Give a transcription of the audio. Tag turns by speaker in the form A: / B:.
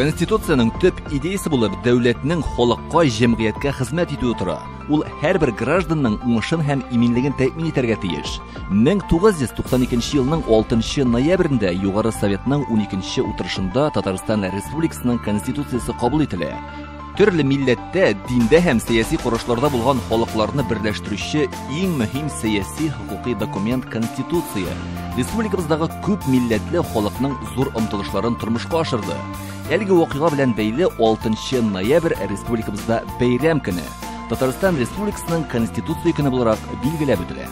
A: Конституциянең төп идеясы булып, дәүләтнең халыкка, җәмгыятькә хезмәт итүе тора. Ул һәрбер гражданның уңышын һәм иминлеген тәэмин итәргә тиеш. 1992 елның 6 ноябрендә Югары Советның 12 утырышында Татарстан Республикасының Конституциясе кабул ителә. Төрле милләттә, диндә һәм сәяси карашларда булган халыкларны берләштерүче иң мөһим сәяси хукукый документ Конституция. Республикабыздагы күп милләтле халыкның зур омтылышларын тормышка ашырды. Әлеге вакыйга белән бәйле 6 ноябрь республикабызда бәйрәм көне, Татарстан Республикасының Конституция көне буларак билгеләп үтелә.